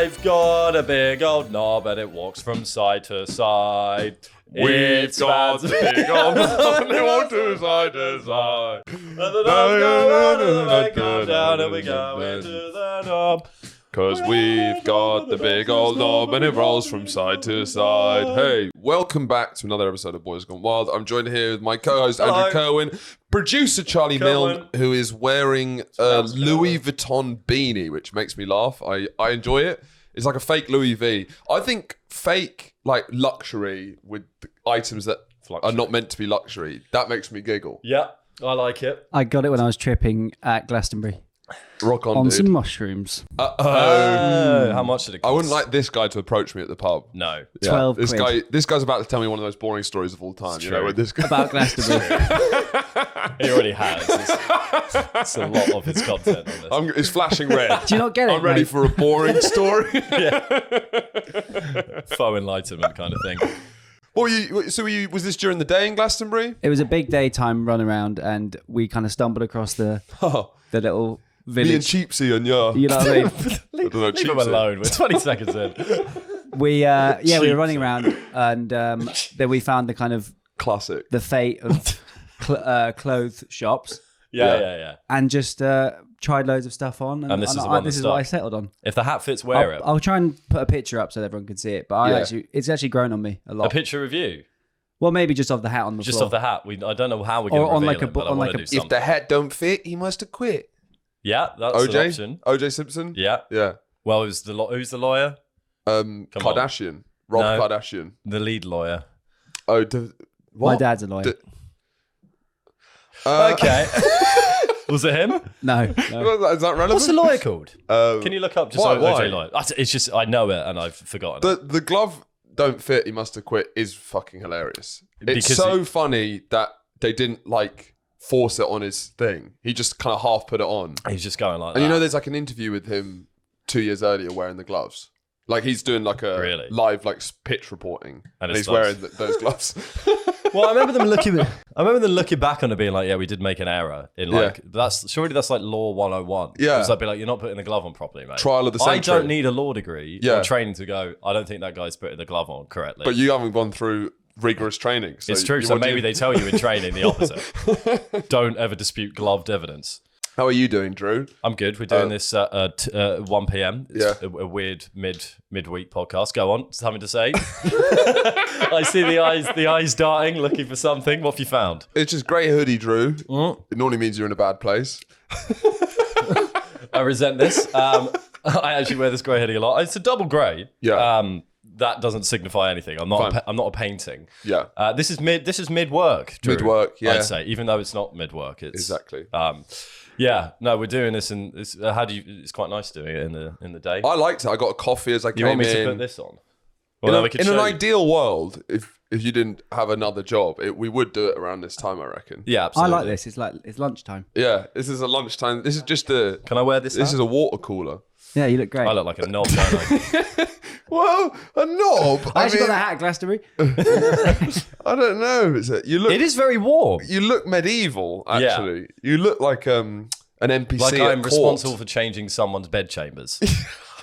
I've got a big old knob and it walks from side to side. We've got a big old knob and it walks from side to side. And the knob go on and the light go down and we go into the knob. Cause we've got the big old knob and it rolls from side to side. Hey, welcome back to another episode of Boys Gone Wild. I'm joined here with my co-host Andrew Kerwin, producer Charlie Milner, who is wearing a Louis Vuitton beanie, which makes me laugh. I enjoy it. It's like a fake Louis V. I think fake like luxury with items that are not meant to be luxury, that makes me giggle. Yeah, I like it. I got it when I was tripping at Glastonbury. Rock on, on dude. some mushrooms. How much did it cost? I wouldn't like this guy to approach me at the pub. No. 12 This quid. This guy's about to tell me one of the most boring stories of all time. It's you know, true. with this guy. About Glastonbury. He already has. It's a lot of his content on this. It's flashing red. Do you not get it, I'm ready mate? for a boring story. Faux enlightenment kind of thing. Was this during the day in Glastonbury? It was a big daytime run around and we kind of stumbled across the little village. Me and Cheapsy and yeah. You know what I mean? I don't know, Leave him Cheapsy. alone. We're 20 seconds in. We were running around and then we found the kind of Classic. the fate of clothes shops Yeah. and just tried loads of stuff on. And this is the one this that is what I stuck. settled on. If the hat fits, wear it. I'll try and put a picture up so everyone can see it. But it's actually grown on me a lot. A picture of you. Well, maybe just of the hat on the Just floor. of the hat. I don't know how we're going to Or on reveal like a it, but I on want like to a- do If something. the hat don't fit, he must have quit. Yeah, that's an option. OJ Simpson? Yeah. Yeah. Well, who's the lawyer? on. Kardashian. Rob No. Kardashian. The lead lawyer. Oh, what? My dad's a lawyer. Okay. Was it him? No. Is that relevant? What's the lawyer called? Can you look up just why? OJ lawyer? It's just, I know it and I've forgotten it. The glove don't fit, he must have quit is fucking hilarious. It's Because so funny that they didn't like force it on his thing. He just kind of half put it on. He's just going like And that. you know, there's like an interview with him 2 years earlier wearing the gloves. Like he's doing like a Really? live like pitch reporting, and it's he's gloves. wearing those gloves. Well, I remember them looking back on it, being like, "Yeah, we did make an error." In like, that's like law 101. Yeah. Because I'd be like, "You're not putting the glove on properly, mate." Trial of the I century. don't need a law degree Yeah. or training to go. I don't think that guy's putting the glove on correctly. But you haven't gone through rigorous training. So it's true. So maybe they tell you in training the opposite. Don't ever dispute gloved evidence. How are you doing, Drew? I'm good. We're doing this at 1 p.m. It's a weird midweek podcast. Go on. Something to say? I see the eyes darting, looking for something. What have you found? It's just grey hoodie, Drew. It normally means you're in a bad place. I resent this. I actually wear this grey hoodie a lot. It's a double grey. Yeah. That doesn't signify anything. I'm not a painting. Yeah. This is mid work. Mid-work, yeah. I'd say, even though it's not mid work. It's Exactly. Yeah. No, we're doing this, and it's quite nice doing it in the day. I liked it. I got a coffee as I You came want me in. to put this on? Well, in an ideal world, if you didn't have another job, we would do it around this time, I reckon. Yeah, I absolutely. like this. It's lunchtime. Yeah, this is a lunchtime. This is just Can I wear this? This hat? is a water cooler. Yeah, you look great. I look like a knob, don't I? Well, a knob. I actually got that hat at Glastonbury. I don't know. You look. It is very warm. You look medieval. Actually, you look like an NPC. Like at I'm court. responsible for changing someone's bed chambers.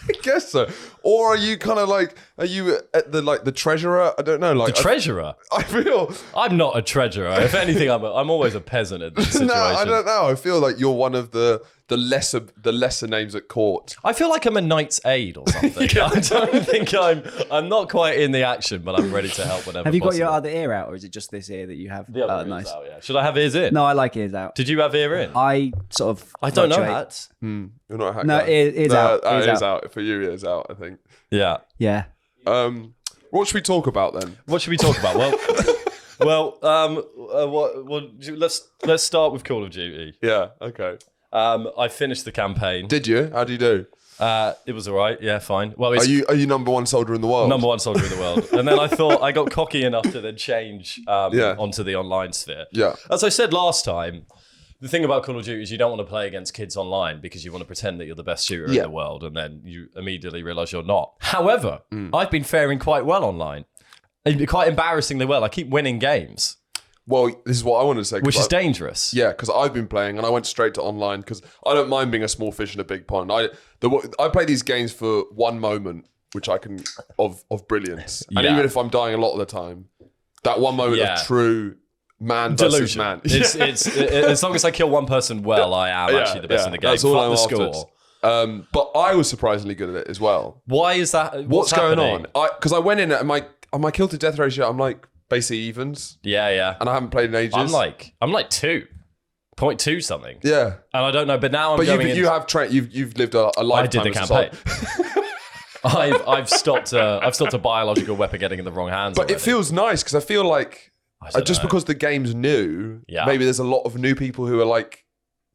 I guess so. Or are you kind of like? Are you at the treasurer? I don't know. Like The treasurer? I feel. I'm not a treasurer. If anything, I'm always a peasant in this situation. No, I don't know. I feel like you're one of the lesser names at court. I feel like I'm a knight's aid or something. I don't think I'm not quite in the action, but I'm ready to help whenever Have you got possible. your other ear out, or is it just this ear that you have? The other ear's nice. out, yeah. Should I have ears in? No, I like ears out. Did you have ear in? I sort of. I don't know fluctuate. that. You're not a hack No, guy. ears out. Ears Ears out. out. For you, ears out, I think. Yeah. Yeah. What should we talk about then? What should we talk about? Let's start with Call of Duty. Yeah, okay. I finished the campaign. Did you? How do you do? It was all right. Yeah, fine. Well, it's Are you number one soldier in the world? number one soldier in the world. And then I thought I got cocky enough to then change Yeah. onto the online sphere. Yeah. As I said last time, the thing about Call of Duty is you don't want to play against kids online because you want to pretend that you're the best shooter in the world, and then you immediately realise you're not. However, I've been faring quite well online. Quite embarrassingly well. I keep winning games. Well, this is what I wanted to say. Which is dangerous. Yeah, because I've been playing and I went straight to online because I don't mind being a small fish in a big pond. I play these games for one moment, which I can of brilliance, and even if I'm dying a lot of the time, that one moment of true man versus delusion. Man. It's as long as I kill one person well, I am actually the best in the game. That's all I'm the after. score. But I was surprisingly good at it as well. Why is that? What's going happening? on? Because I went in and my kill to death ratio, I'm like basically evens. Yeah. And I haven't played in ages. I'm like 2.2 something. Yeah. And I don't know, but now I'm But going you have trained. You've lived a lifetime. I did the as a campaign. soldier. I've stopped a biological weapon getting in the wrong hands. But already. it feels nice because I feel like just know. because the game's new, maybe there's a lot of new people who are like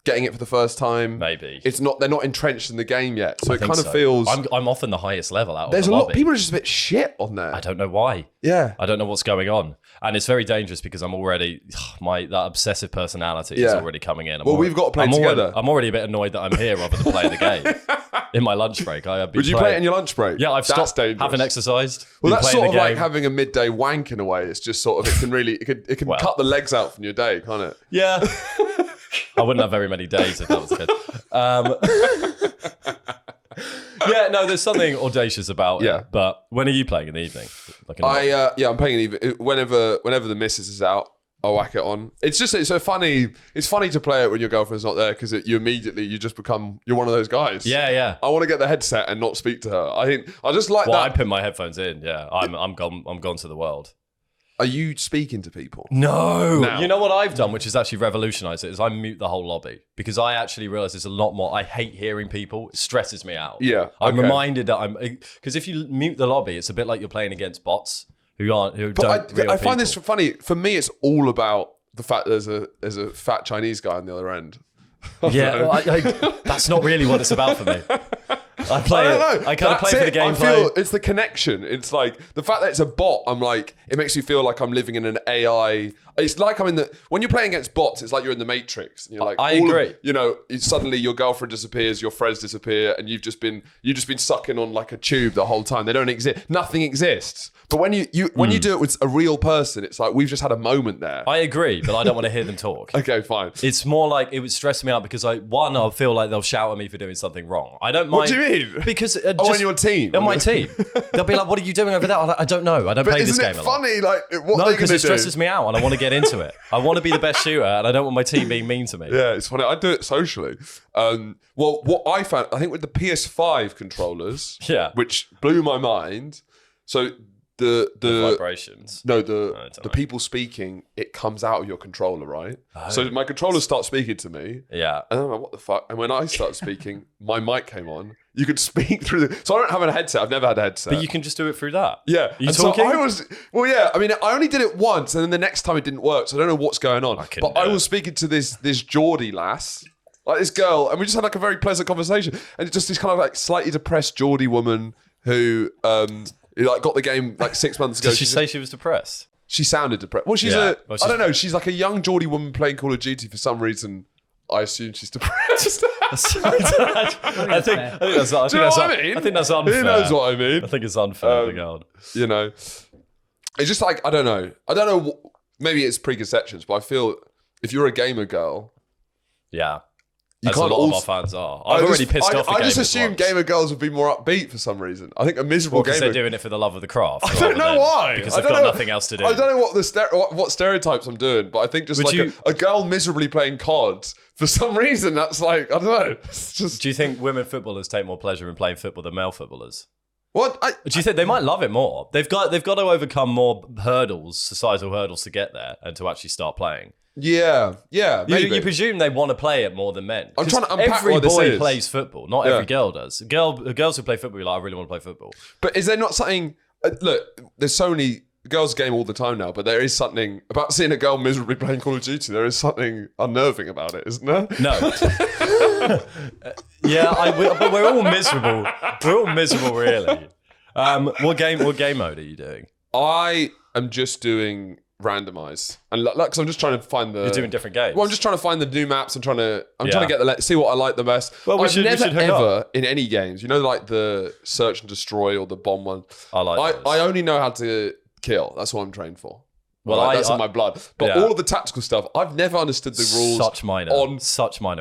getting it for the first time. Maybe they're not entrenched in the game yet, so it kind of feels. I'm often the highest level out. There's of the a lot. lobby. People are just a bit shit on there. I don't know why. Yeah, I don't know what's going on, and it's very dangerous because I'm already that obsessive personality is already coming in. We've got to play together. I'm already a bit annoyed that I'm here rather than playing the game. In my lunch break, Would you play it in your lunch break? Yeah, I've stopped. Dangerous. Haven't exercised. Well, that's sort of like having a midday wank in a way. It's just sort of it can cut the legs out from your day, can't it? Yeah. I wouldn't have very many days if that was the case. Yeah, no, there's something audacious about it. But when are you playing in the evening? I'm playing in the evening. Whenever the missus is out, I'll whack it on. It's so funny. It's funny to play it when your girlfriend's not there because you're one of those guys. Yeah. I want to get the headset and not speak to her. I just like that. I put my headphones in. Yeah, I'm gone to the world. Are you speaking to people? No. Now. You know what I've done, which has actually revolutionized it, is I mute the whole lobby because I actually realize there's a lot more. I hate hearing people. It stresses me out. Yeah. I'm reminded that because if you mute the lobby, it's a bit like you're playing against bots who don't. I find this funny. For me, it's all about the fact that there's a fat Chinese guy on the other end. Yeah, that's not really what it's about for me. I kind of play for the gameplay. I feel it's the connection. It's like the fact that it's a bot. I'm like, it makes me feel like I'm living in an AI. It's like when you're playing against bots, it's like you're in the Matrix. And you're like, I agree. Suddenly your girlfriend disappears, your friends disappear, and you've just been sucking on like a tube the whole time. They don't exist. Nothing exists. But when you do it with a real person, it's like we've just had a moment there. I agree, but I don't want to hear them talk. Okay, fine. It's more like it would stress me out because I'll feel like they'll shout at me for doing something wrong. I don't mind. What do you mean? Because on your team, on my team, they'll be like, "What are you doing over there?" I don't know. I don't play this game. Isn't it funny? Like no, because it stresses me out, and I want to get into it. I want to be the best shooter, and I don't want my team being mean to me. Yeah, it's funny. I do it socially. Well, what I found, I think with the PS5 controllers, which blew my mind. So the vibrations. No, the people speaking, it comes out of your controller, right? Oh. So my controller starts speaking to me. Yeah. And I'm like, what the fuck? And when I start speaking, my mic came on. You could speak through so I don't have a headset. I've never had a headset. But you can just do it through that. Yeah. Are you talking? So I mean, I only did it once, and then the next time it didn't work. So I don't know what's going on. I was speaking to this Geordie lass, like this girl, and we just had like a very pleasant conversation. And it's just this kind of like slightly depressed Geordie woman who got the game like 6 months ago. Did she say she was depressed? She sounded depressed. Well, I don't know. She's like a young Geordie woman playing Call of Duty for some reason. I assume she's depressed. I think that's unfair. Who knows what I mean? I think it's unfair. It's just like I don't know. Maybe it's preconceptions, but I feel if you're a gamer girl, as a lot of our fans are. I've already pissed off. I just assumed gamer girls would be more upbeat for some reason. I think a miserable gamer. Because they're doing it for the love of the craft. I don't know why. Because they've got nothing else to do. I don't know what stereotypes I'm doing, but I think just a girl miserably playing COD for some reason. That's like I don't know. Do you think women footballers take more pleasure in playing football than male footballers? What? Do you think they might love it more? They've got to overcome more societal hurdles to get there and to actually start playing. Yeah, maybe. You presume they want to play it more than men. I'm trying to unpack every what this boy is. plays football. Not every girl does. Girls who play football, are like, I really want to play football. But is there not something? Look, there's so many girls game all the time now, but there is something about seeing a girl miserably playing Call of Duty. There is something unnerving about it, isn't there? No. But we're all miserable. We're all miserable, really. What game mode are you doing? I am just doing randomize, and because I'm just trying to find the. You're doing different games. Well, I'm just trying to find the new maps. I'm trying to get see what I like the best. Well, I've never ever in any games, like the search and destroy or the bomb one. I only know how to kill. That's what I'm trained for. Well, Right, that's in my blood. But all of the tactical stuff, I've never understood the rules. Such minor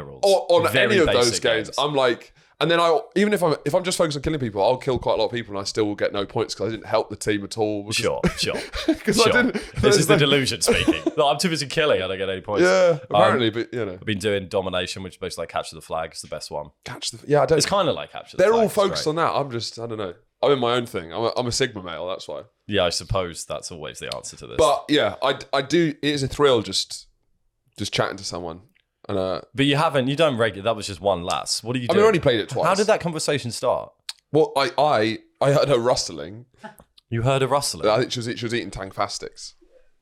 rules. On Very any of basic those games. I'm like, and then even if I'm just focused on killing people, I'll kill quite a lot of people and I still will get no points because I didn't help the team at all. Sure. Because I didn't. This is the delusion speaking. No, I'm too busy killing. I don't get any points. Yeah, apparently, but you know. I've been doing domination, which is basically like capture the flag. It's the best one. I don't. It's kind of like capture the They're flag. all focused on that. I don't know. I'm in my own thing. I'm a Sigma male. That's why. Yeah, I suppose that's always the answer to this. But yeah, I do. It is a thrill just chatting to someone. And but you don't regular. That was just one last. What do you do? I only played it twice. How did that conversation start? Well, I heard her rustling. You heard her rustling? I think she was eating Tangfastics.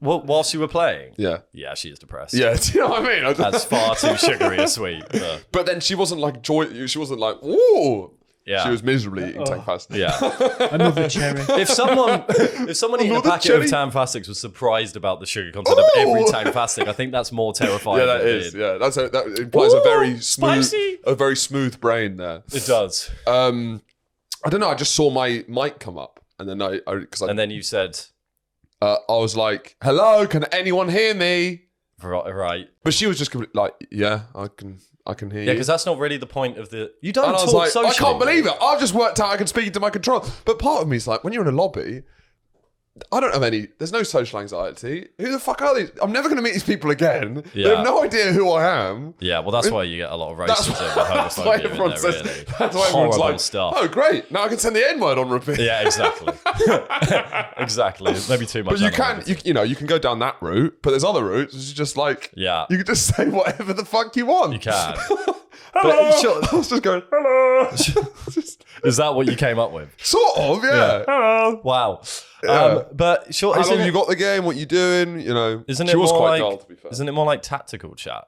Well, whilst you were playing? Yeah. Yeah, she is depressed. Yeah, do you know what I mean? That's far too sugary a sweet. But then she wasn't like joy. She wasn't like, ooh. Yeah. She was miserably eating Tangfastics. Yeah. Another cherry. If someone eating a packet of Tangfastics was surprised about the sugar content of every Tangfastic, I think that's more terrifying. Yeah, that is. Yeah, that implies a very smooth brain there. It does. I don't know. I just saw my mic come up, and then and then you said, I was like, "Hello, can anyone hear me?" Right. But she was just like, "Yeah, I can hear you." Yeah, because that's not really the point of the. You don't and talk I was like, socially. I can't believe it. I've just worked out I can speak into my control. But part of me is like, when you're in a lobby, I don't have any. There's no social anxiety. Who the fuck are these? I'm never going to meet these people again. Yeah. They have no idea who I am. Yeah, well, that's why you get a lot of racism and That's why homophobia everyone in there, says. really. That's why everyone's Horrible like, stuff. "Oh, great! Now I can send the N-word on repeat." Yeah, exactly. Exactly. Maybe too much. But you can go down that route. But there's other routes. It's just like, Yeah. you can just say whatever the fuck you want. You can. Hello. Sure. I was just going, hello. Is that what you came up with? Sort of, yeah. Hello. Wow. Yeah. But sure, How long have you got the game? What you doing? You know, Isn't she it was more quite like? dull, to be fair. Isn't it more like tactical chat?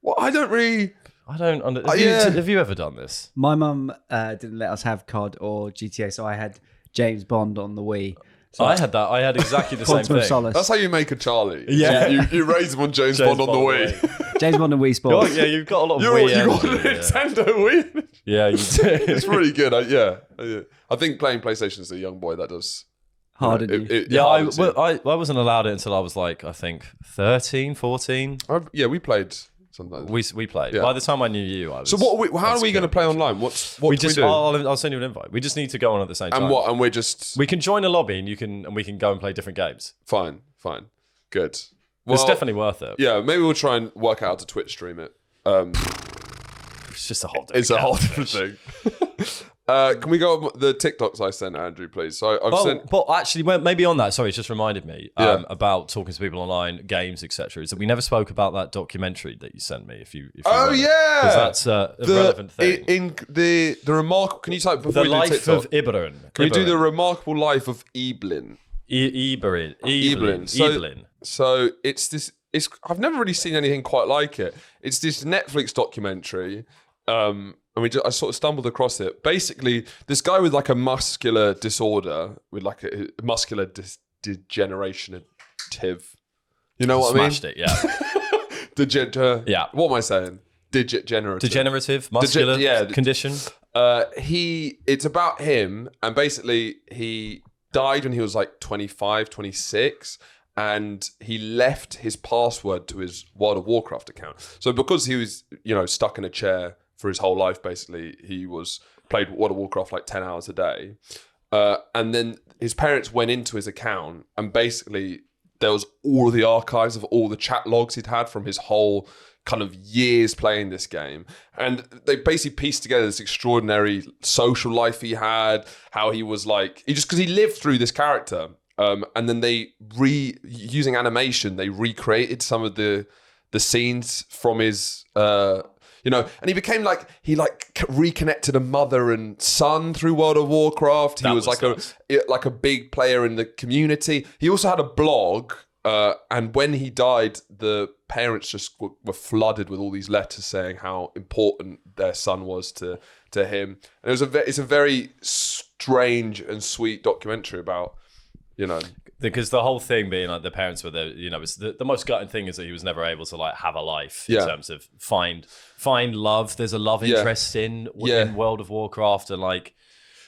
Well, I don't really. I don't. Have you ever done this? My mum didn't let us have COD or GTA, so I had James Bond on the Wii. So I had that. I had exactly the same Quantum of thing. Solace. That's how you make a Charlie. Yeah. You raise him on James Bond on the Wii. James Bond and Wii Sports. Yeah, you've got a lot of You Wii got a energy, Nintendo Wii. Yeah, you do. It's really good. I think playing PlayStation as a young boy, that does. Harder than you. Yeah, hardens you. I wasn't allowed it until I was like, I think 13, 14. Yeah, we played sometimes. We played. Yeah. By the time I knew you, I was. So how are we going to play online? What we do just, we do? I'll send you an invite. We just need to go on at the same time. And we're just We can join a lobby and we can go and play different games. fine, good. It's Well, definitely worth it. Yeah, maybe we'll try and work out how to Twitch stream it. It's just a whole different It's a whole catfish. different thing. Can we go on the TikToks I sent Andrew, please? So I've sent. But actually, maybe on that, sorry, it just reminded me Yeah. about talking to people online, games, etc. Is that we never spoke about that documentary that you sent me. If you Oh remember. yeah, 'Cause that's a relevant thing. In the remarkable. Can you type before The we do life TikTok? of Ibelin. Can we do the remarkable life of Ibelin? Ibelin? Ibelin. So it's this. I've never really seen anything quite like it. It's this Netflix documentary. And I sort of stumbled across it. Basically, this guy with like a muscular disorder, with like a muscular degenerative. You know what Smashed I mean? it, yeah. Yeah. What am I saying? Degenerative, muscular condition. It's about him, and basically he died when he was like 25, 26, and he left his password to his World of Warcraft account. So because he was, stuck in a chair for his whole life, basically, he played World of Warcraft like 10 hours a day. And then his parents went into his account, and basically there was all of the archives of all the chat logs he'd had from his whole kind of years playing this game. And they basically pieced together this extraordinary social life he had, how he was like, because he lived through this character. And then using animation, they recreated some of the scenes from his, and he became he reconnected a mother and son through World of Warcraft. He was like a big player in the community. He also had a blog, and when he died, the parents just were flooded with all these letters saying how important their son was to him. And it's a very strange and sweet documentary about, Because the whole thing being like the parents were there, it's the most gutting thing is that he was never able to have a life in terms of find love. There's a love interest in World of Warcraft, and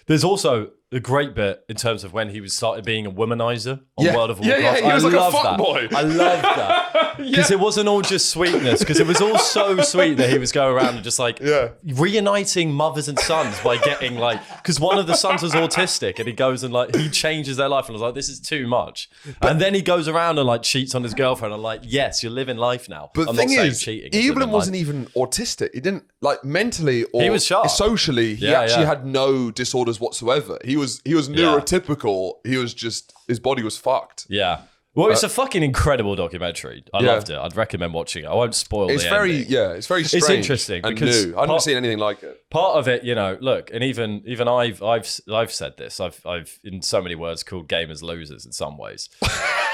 there's also a great bit in terms of when he started being a womanizer on World of Warcraft. Yeah, he was like a fuckboy. I love that. Because it wasn't all just sweetness, because it was all so sweet that he was going around and just like reuniting mothers and sons by getting like, because one of the sons was autistic and he goes and like, he changes their life and I was like, this is too much. And then he goes around and like cheats on his girlfriend. I'm like, yes, you're living life now. But the thing is, Ibelin wasn't even autistic. He didn't like mentally or he was sharp. Socially, he actually had no disorders whatsoever. He was neurotypical. He was just, his body was fucked. Yeah. Well, it's a fucking incredible documentary. I loved it. I'd recommend watching it. I won't spoil it's the very, ending. it's very strange. It's interesting and because new. I've never seen anything like it. Part of it, look, and even I've said this. I've in so many words called gamers losers in some ways,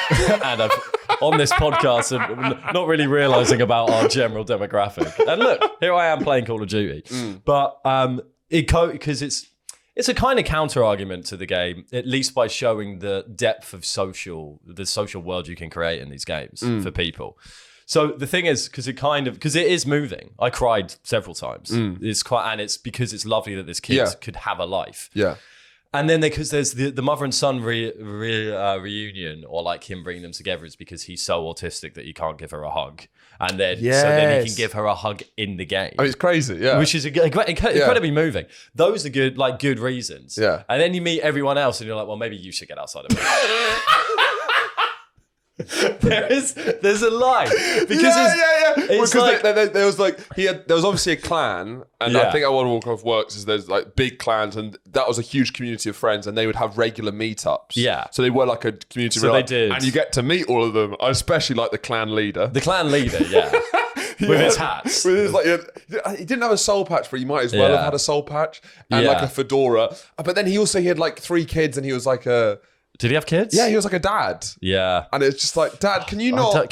and I've on this podcast and not really realizing about our general demographic. And look, here I am playing Call of Duty, but because it's a kind of counter argument to the game, at least by showing the depth of the social world you can create in these games for people. So the thing is, because it is moving. I cried several times. It's because it's lovely that this kid could have a life. Yeah. And then because there's the mother and son reunion, or like him bringing them together, is because he's so autistic that he can't give her a hug, and then so then he can give her a hug in the game. Oh, it's crazy, yeah. Which is incredibly moving. Those are good reasons. Yeah. And then you meet everyone else, and you're like, well, maybe you should get outside of it. There's a line because because like, there was obviously a clan, and I think how World of Warcraft works is there's like big clans, and that was a huge community of friends, and they would have regular meetups. Yeah, so they were like a community. So they did, and you get to meet all of them. I especially like the clan leader. Yeah. With his hats. With his, like, he didn't have a soul patch, but he might as well have had a soul patch and like a fedora. But then he had like 3 kids, and he was like a. Did he have kids? Yeah, he was like a dad. Yeah. And it's just like, Dad, can you not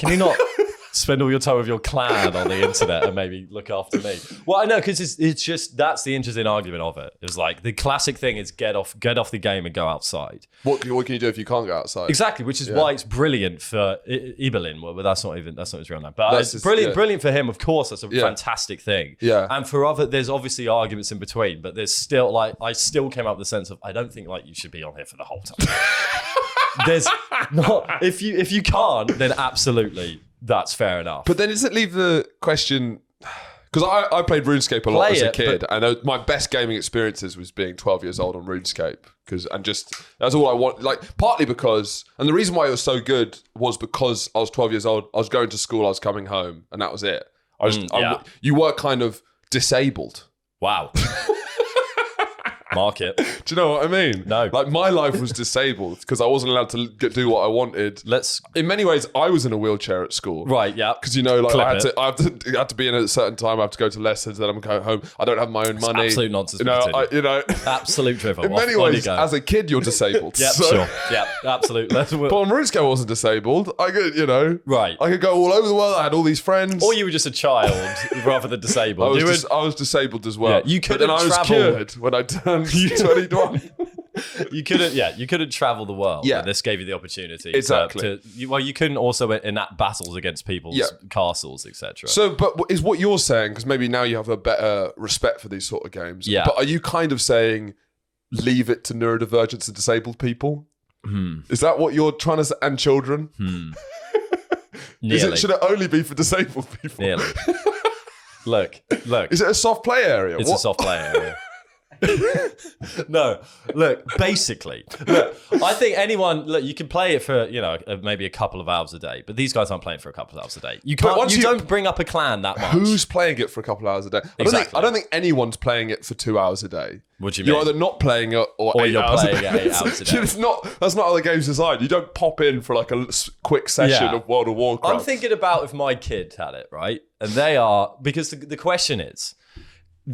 spend all your time with your clan on the internet and maybe look after me? Well, I know, because it's just, that's the interesting argument of it. It's like, the classic thing is get off the game and go outside. What can you do if you can't go outside? Exactly, which is why it's brilliant for Ibelin. Well, that's not his real name. But it's brilliant for him. Of course, that's a fantastic thing. Yeah. And for there's obviously arguments in between, but there's still I still came up with the sense of, I don't think like you should be on here for the whole time. There's not, if you can't, then absolutely that's fair enough. But then does it leave the question, because I played RuneScape a lot as a kid, and my best gaming experiences was being 12 years old on RuneScape, that's all I want. Like, partly because, and the reason why it was so good was because I was 12 years old, I was going to school, I was coming home, and that was it. You were kind of disabled. Wow. Market. Do you know what I mean? No. Like, my life was disabled because I wasn't allowed to do what I wanted. In many ways, I was in a wheelchair at school. Right, yeah. Because, like, I had to be in at a certain time. I have to go to lessons, then I'm going home. I don't have my own money. Absolute nonsense. Absolute drivel. In many ways, as a kid, you're disabled. Yeah, sure. Yeah, absolutely. But on RuneScape, I wasn't disabled. I could, right. I could go all over the world. I had all these friends. Or you were just a child rather than disabled. I was disabled as well. Yeah, you couldn't travel. I was cured when I turned 21. You couldn't travel the world. Yeah. And this gave you the opportunity. Exactly. You couldn't also enact battles against people's castles, etc. So, but is what you're saying, because maybe now you have a better respect for these sort of games. Yeah. But are you kind of saying leave it to neurodivergent and disabled people? Is that what you're trying to say? And children? Should it only be for disabled people? Nearly. Look. Is it a soft play area? It's a soft play area. No, look, basically, I think you can play it for, maybe a couple of hours a day, but these guys aren't playing for a couple of hours a day. You don't bring up a clan that much. Who's playing it for a couple of hours a day? I don't think anyone's playing it for 2 hours a day. What do you mean? You're either not playing it or you're playing it 8 hours a day. That's not how the game's designed. You don't pop in for like a quick session of World of Warcraft. I'm thinking about if my kid had it, right? And because the question is,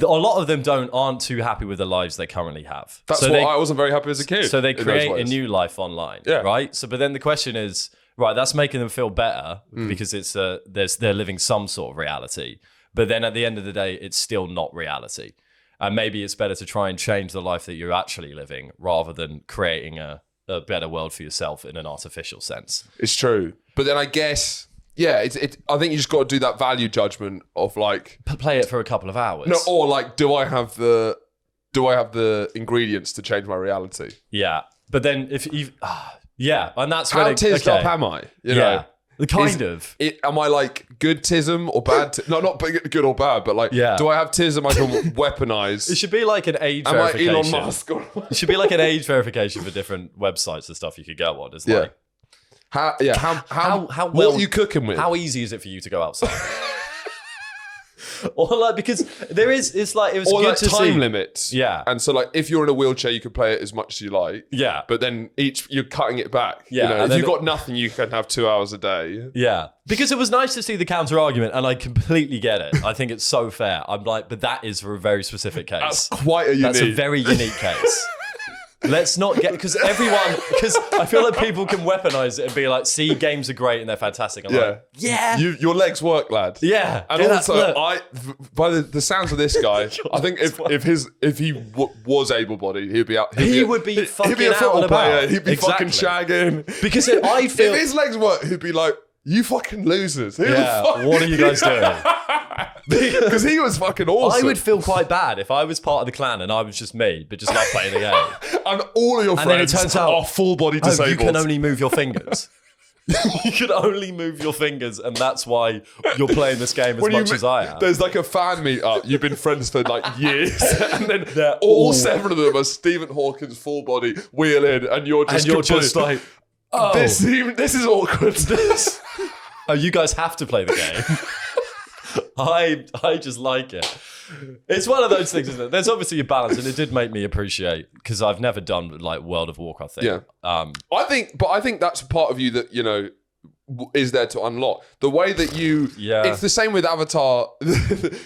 a lot of them aren't too happy with the lives they currently have. I wasn't very happy as a kid. So they create a new life online, right? So, but then the question is, right, that's making them feel better because they're living some sort of reality. But then at the end of the day, it's still not reality. And maybe it's better to try and change the life that you're actually living rather than creating a better world for yourself in an artificial sense. It's true. But then I guess... Yeah, I think you just got to do that value judgment of like... Play it for a couple of hours. No, or like, do I have the do I have the ingredients to change my reality? Yeah. But then if you, and that's How when tizzed up am I? You know? Am I like good tism or bad? No, not good or bad, but like, do I have tism I can weaponize? It should be like an age am verification. I Elon Musk? It should be like an age verification for different websites and stuff you could go on. It's like, how well, what are you cooking with? How easy is it for you to go outside? Or like, because there is, it's like, it was or good like to time see. limits. Yeah. And so like, if you're in a wheelchair, you can play it as much as you like. Yeah. But then you're cutting it back. Yeah. You know, And if you've got nothing, you can have 2 hours a day. Yeah. Because it was nice to see the counter argument, and I completely get it. I think it's so fair. I'm like, but that is for a very specific case. That's quite a unique. That's a very unique case. Let's not get, because I feel like people can weaponize it and be like, see, games are great and they're fantastic. I'm like, your legs work, lad. Yeah. And also, by the sounds of this guy, I think if he was able-bodied, he'd be out. He would be fucking he'd be a out football and about. player. He'd be Exactly. fucking shagging. Because I feel, if his legs work, he'd be like, you fucking losers. What are you guys doing? Because he was fucking awesome. I would feel quite bad if I was part of the clan and I was just me, but just like playing the game. And all of your And then it friends turns out, are full body disabled. you can only move your fingers. You can only move your fingers, and that's why you're playing this game as much as I am. There's like a fan meet up. You've been friends for like years, and then all 7 of them are Stephen Hawkins full body wheel in, and you're just like, this is awkward. Oh, you guys have to play the game. I just like it. It's one of those things, isn't it? There's obviously a balance, and it did make me appreciate, because I've never done like World of Warcraft thing. Yeah. I think that's a part of you that, you know, is there to unlock. The way that you, it's the same with Avatar. The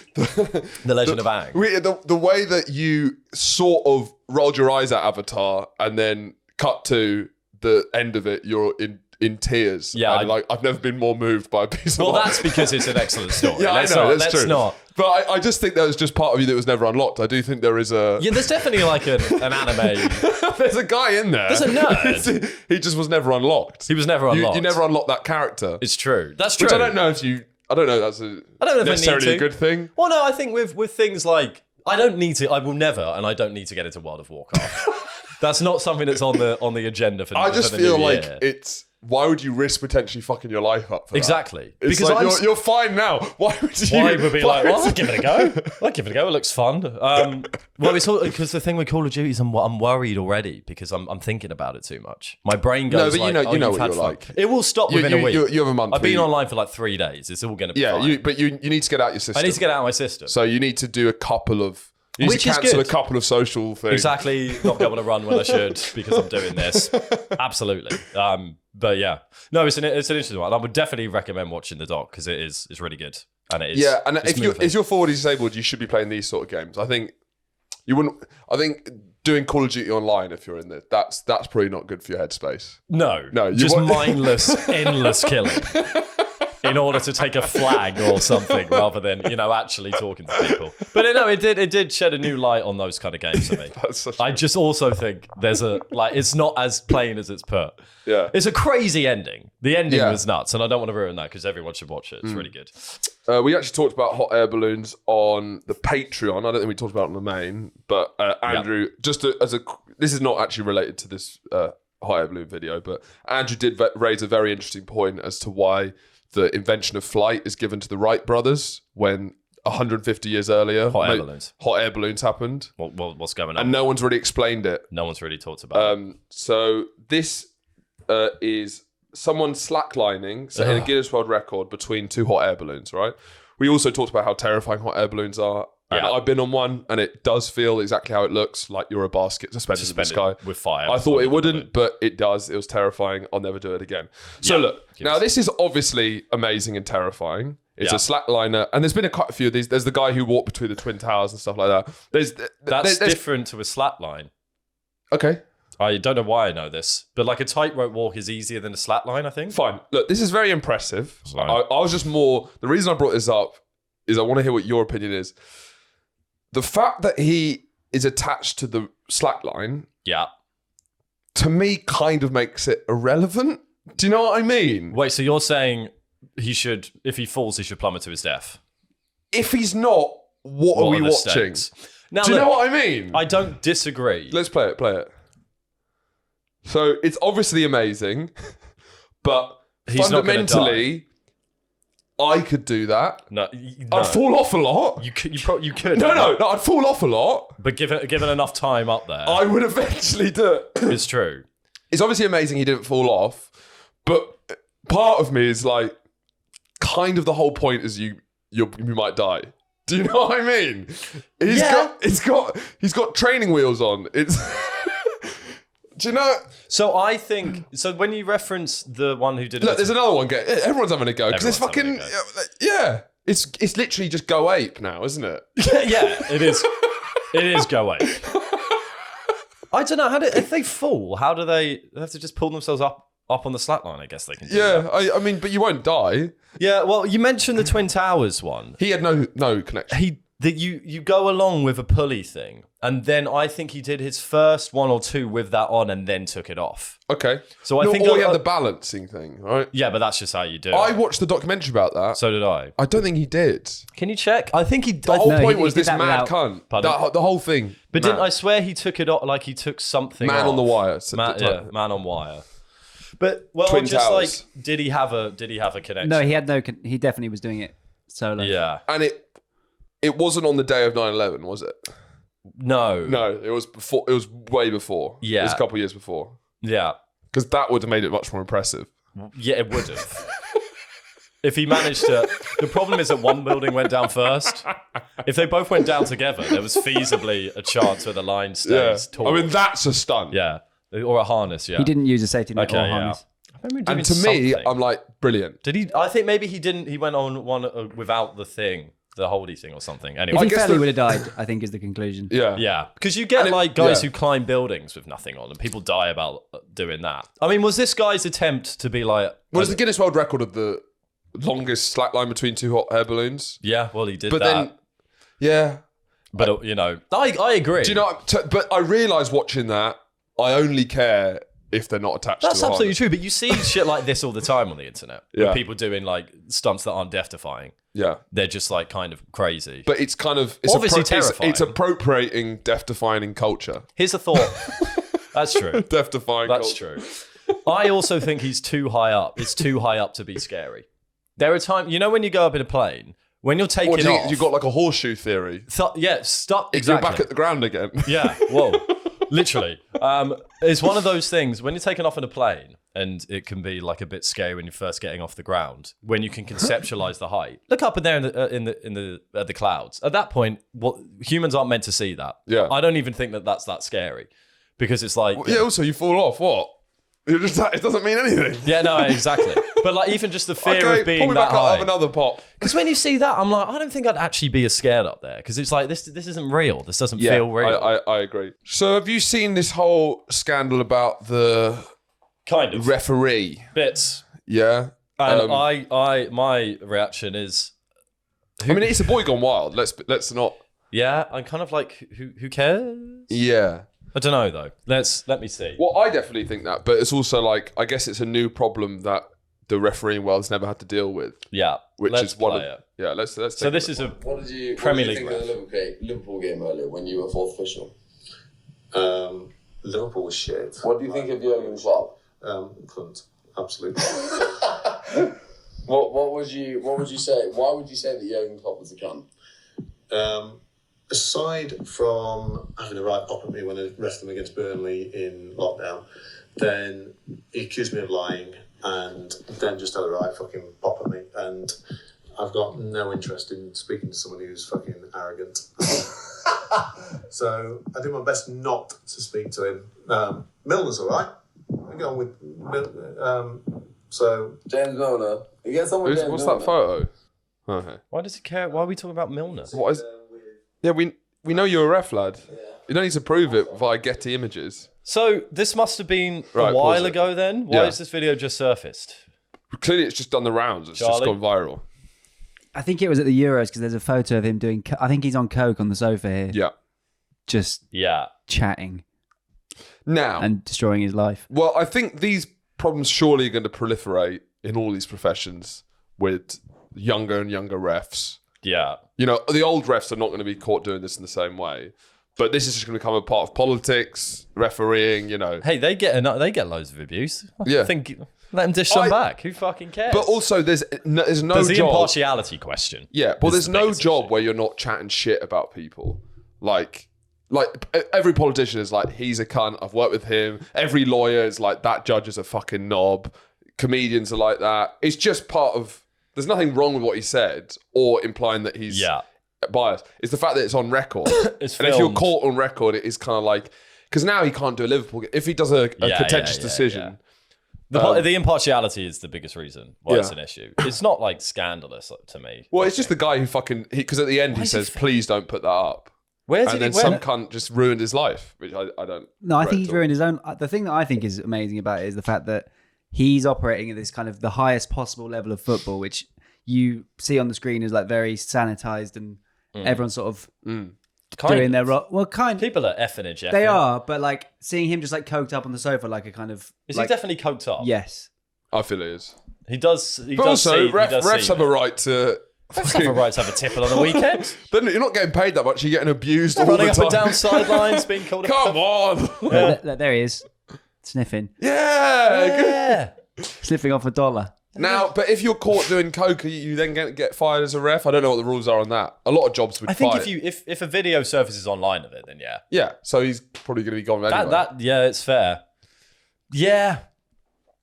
Legend of Aang. The way that you sort of rolled your eyes at Avatar and then cut to the end of it, you're in tears. Yeah, and I've never been more moved by a piece of art. Well, that's because it's an excellent story. Yeah, I know, that's true. Not. But I just think there was just part of you that was never unlocked. I do think there is a... Yeah, there's definitely like an anime. There's a guy in there. There's a nerd. He just was never unlocked. He was never unlocked. You never unlocked that character. It's true. That's true. Which I don't know if that's necessarily a good thing. Well, no, I think with things like, I will never, and I don't need to get into World of Warcraft. That's not something that's on the agenda for. I just for the feel new like year. it's. Why would you risk potentially fucking your life up for exactly? that? It's because like you're fine now. Why would you? Why would be like, well, I'll give it a go. I'll give it a go. It looks fun. Well, it's all because the thing with Call of Duty is I'm worried already because I'm thinking about it too much. My brain goes but like, you know you've what had you're fun. like. It will stop within a week. You have a month. I've been online for like 3 days. It's all going to be fine. But you need to get out your system. I need to get out of my system. So you need to do a couple of. You need Which to is cancel good. a couple of social things. Exactly, not be able to run when I should because I'm doing this. Absolutely. But yeah, no, it's an interesting one. I would definitely recommend watching the doc because it's really good and it is. Yeah, and if you're forward disabled, you should be playing these sort of games. I think you wouldn't. I think doing Call of Duty online if you're in there, that's probably not good for your headspace. No, you just mindless, endless killing. In order to take a flag or something, rather than actually talking to people. But it did shed a new light on those kind of games for me. I just also think there's it's not as plain as it's put. Yeah, it's a crazy ending. The ending was nuts, and I don't want to ruin that because everyone should watch it. It's really good. We actually talked about hot air balloons on the Patreon. I don't think we talked about it on the main, but Andrew, this is not actually related to this hot air balloon video, but Andrew did raise a very interesting point as to why the invention of flight is given to the Wright brothers when 150 years earlier hot air balloons happened. What's going on? And no one's really explained it. No one's really talked about it. So this is someone slacklining, setting a Guinness World Record between 2 hot air balloons, right? We also talked about how terrifying hot air balloons are. And I've been on one, and it does feel exactly how it looks, like you're a basket suspended in the sky. With fire. I thought it wouldn't, but it does. It was terrifying. I'll never do it again. So look, now this is obviously amazing and terrifying. It's a slackliner, and there's been quite a few of these. There's the guy who walked between the Twin Towers and stuff like that. That's different to a slackline. Okay. I don't know why I know this, but like a tightrope walk is easier than a slackline, I think. Fine. Look, this is very impressive. I was just more... The reason I brought this up is I want to hear what your opinion is. The fact that he is attached to the slackline, to me, kind of makes it irrelevant. Do you know what I mean? Wait, so you're saying if he falls, he should plummet to his death? If he's not, what are we watching? Stakes? Now, Do you look, know what I mean? I don't disagree. Let's play it. So it's obviously amazing, but He's not gonna fundamentally, I could do that. No, I'd fall off a lot. You could. No, I'd fall off a lot. But given enough time up there, I would eventually do it. it's true. It's obviously amazing he didn't fall off, but part of me is like, kind of the whole point is you might die. Do you know what I mean? He's got training wheels on. It's do you know? So I think when you reference the one who did Look, it, there's another one. Everyone's having a go because it's Everyone's fucking having yeah. It's literally just go ape now, isn't it? yeah, it is. It is go away. I don't know if they fall. How do they have to just pull themselves up on the slack line? I guess they can. Do that. I mean, but you won't die. Yeah. Well, you mentioned the Twin Towers one. He had no connection. You go along with a pulley thing, and then I think he did his first one or two with that on, and then took it off. Okay. So I think he had the balancing thing, right? Yeah, but that's just how you do it. I watched the documentary about that. So did I. I don't think he did. Can you check? I think he. The whole point he was did this that mad without- cunt. The whole thing. But mad. didn't I swear he took it off? Like he took something. Man off. on the wire. Man on wire. But Twin just Towers. like, did he have a connection? No, he had no. He definitely was doing it solo. Yeah. And it wasn't on the day of 9/11, was it? No. No, it was before. It was way before. Yeah. It was a couple of years before. Yeah. Because that would have made it much more impressive. Yeah, it would have. If he managed to. The problem is that one building went down first. If they both went down together, there was feasibly a chance where the line stays tall. I mean, that's a stunt. Yeah. Or a harness, yeah. He didn't use a safety net Okay, or yeah. harness. I remember him doing And to me, something. I'm like, brilliant. Did he? I think maybe he didn't. He went on one without the thing, the holdy thing or something. If Anyway. he guess fell, he the- would have died, I think is the conclusion. Yeah. Yeah, because you get And like guys yeah. who climb buildings with nothing on, and people die about doing that. I mean, was this guy's attempt to be like? What is the Guinness World Record of the longest slack line between two hot air balloons? Yeah, well, he did But that. then, yeah. But I agree. Do you know? But I realised watching that, I only care if they're not attached That's to a absolutely harness. true. But you see shit like this all the time on the internet. Yeah. With people doing like stunts that aren't death-defying. Yeah. They're just like kind of crazy. But it's kind of... It's Obviously it's terrifying. appropriating death-defining culture. Here's a thought. That's true. Death-defying That's culture. true. I also think he's too high up. It's too high up to be scary. There are times, when you go up in a plane, when you're taking What do you off. think? You've got like a horseshoe theory. Stuck. You're Exactly. back at the ground again. Yeah, whoa. Literally. It's one of those things when you're taking off in a plane, and it can be like a bit scary when you're first getting off the ground, when you can conceptualize the height. Look up in there in the clouds. At that point, humans aren't meant to see that. Yeah. I don't even think that's that scary, because it's like Yeah, also you fall off. What? You're just, it doesn't mean anything. yeah, no, exactly. But like even just the fear Okay, of being pull me that back up, high. have another pop. Because when you see that, I'm like, I don't think I'd actually be as scared up there. Because it's like, this isn't real. This doesn't feel real. I agree. So have you seen this whole scandal about the kind of. referee? Bits. Yeah. And my reaction is, I mean, it's a boy gone wild. Let's not. yeah, I'm kind of like, who cares? Yeah. I don't know, though. Let me see. Well, I definitely think that, but it's also like, I guess it's a new problem that the refereeing world's never had to deal with, Yeah, which let's is one play of. it. Yeah, let's. So this is a What did you Premier what did League you think of the Liverpool game earlier when you were fourth official? Liverpool was shit. What do you think of Jurgen Klopp? Cunt. Absolutely. What would you say? Why would you say that Jurgen Klopp was a cunt? Aside from having a right pop at me when I rested him against Burnley in lockdown, then he accused me of lying and then just had a right fucking pop at me. And I've got no interest in speaking to someone who's fucking arrogant. So I do my best not to speak to him. Milner's all right. I get on with so James Milner. You get someone. What's that photo? Okay. Why does he care? Why are we talking about Milner? What is? Yeah, we know you're a ref, lad. You don't need to prove it via Getty Images. So this must have been Right, a pause while it. ago then? Why Yeah. has this video just surfaced? Clearly, it's just done the rounds. It's just Charlie? gone viral. I think it was at the Euros because there's a photo of him doing. I think he's on coke on the sofa here, Yeah. just Yeah. chatting Now, and destroying his life. well, I think these problems surely are going to proliferate in all these professions with younger and younger refs. Yeah. You know, the old refs are not going to be caught doing this in the same way. But this is just going to become a part of politics, refereeing, you know. Hey, they get loads of abuse. Yeah. I think let them dish some back. Who fucking cares? But also, there's no there's the job. impartiality question. Yeah, but Is there's the no biggest job issue. where you're not chatting shit about people. Like every politician is like, he's a cunt. I've worked with him. Every lawyer is like, that judge is a fucking knob. Comedians are like that. It's just part of. There's nothing wrong with what he said or implying that he's biased. It's the fact that it's on record. It's and if you're filmed. caught on record, it is kind of like, because now he can't do a Liverpool. If he does a contentious decision. The impartiality is the biggest reason why it's Yeah. an issue. It's not like scandalous to me. Well, it's just the guy who fucking, because at the end he says, please don't put that up. Where did And then he some cunt just ruined his life, which I don't. No, I think regret he's at all. ruined his own. The thing that I think is amazing about it is the fact that he's operating at this kind of the highest possible level of football, which you see on the screen is like very sanitized and everyone's sort of doing their role. Well, People are effing and jeffing. they are, but like seeing him just like coked up on the sofa, like a kind of Is like, he definitely coked up? Yes. I feel it is. He does. He But does also, see, refs have a right to. Refs have a right to have a tipple on the weekend. Then you're not getting paid that much. You're getting abused all Running the up time. and down sidelines, being called. Come on. There he is, sniffing, Yeah. Good. Yeah. sniffing off $1. Now, but if you're caught doing coke, you then get fired as a ref. I don't know what the rules are on that. A lot of jobs would. I think fire. if a video surfaces online of it, then yeah. Yeah. So he's probably going to be gone anyway. Yeah, it's fair. Yeah,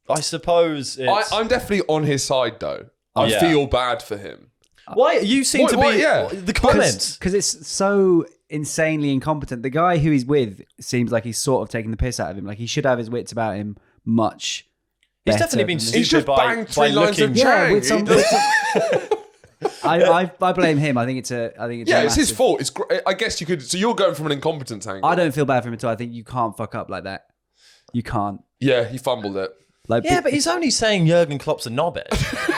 I suppose. It's... I'm definitely on his side though. I Yeah. feel bad for him. Why you seem to be? Why, yeah. The comments. Because it's so insanely incompetent. The guy who he's with seems like he's sort of taking the piss out of him. Like he should have his wits about him much. He's better definitely been than this. He's stupid just by banged 3 lines looking. of Yeah, Chang. with some. I blame him. I think it's a. Yeah, it's his massive- fault. It's. I guess you could. So you're going from an incompetence angle. I don't feel bad for him at all. I think you can't fuck up like that. You can't. Yeah, he fumbled it. Like, Yeah, but he's only saying Jurgen Klopp's a knobhead.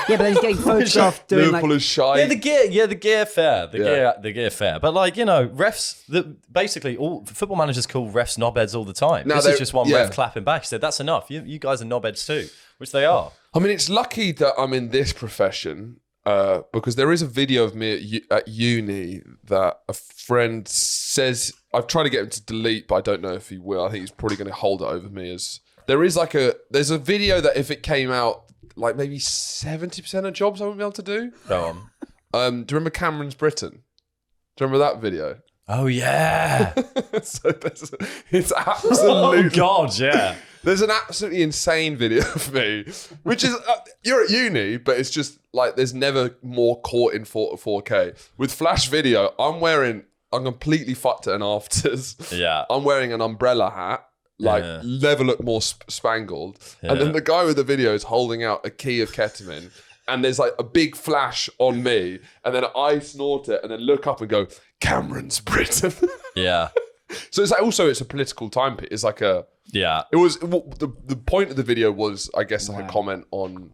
yeah, but then he's getting photographed doing Liverpool like. is shy. The gear fair. The gear fair. But like, you know, refs, basically all football managers call refs knobheads all the time. Now This they're- is just one yeah. ref clapping back. He said, that's enough. You guys are knobheads too, which they are. I mean, it's lucky that I'm in this profession because there is a video of me at uni that a friend says, I've tried to get him to delete, but I don't know if he will. I think he's probably going to hold it over me as... There's a video that if it came out, like maybe 70% of jobs I wouldn't be able to do. Go on. Do you remember Cameron's Britain? Do you remember that video? Oh, yeah. So it's Oh, absolutely... God, yeah. There's an absolutely insane video of me, which is, you're at uni, but it's just like there's never more caught in 4K. With Flash video, I'm completely fucked at an afters. Yeah. I'm wearing an umbrella hat, like Yeah. never look more spangled. Yeah. And then the guy with the video is holding out a key of ketamine. And there's like a big flash on me. And then I snort it and then look up and go, Cameron's Britain. Yeah. So it's like, also, it's a political time piece. It's like a... Yeah. It was the point of the video was, I guess, like a comment on,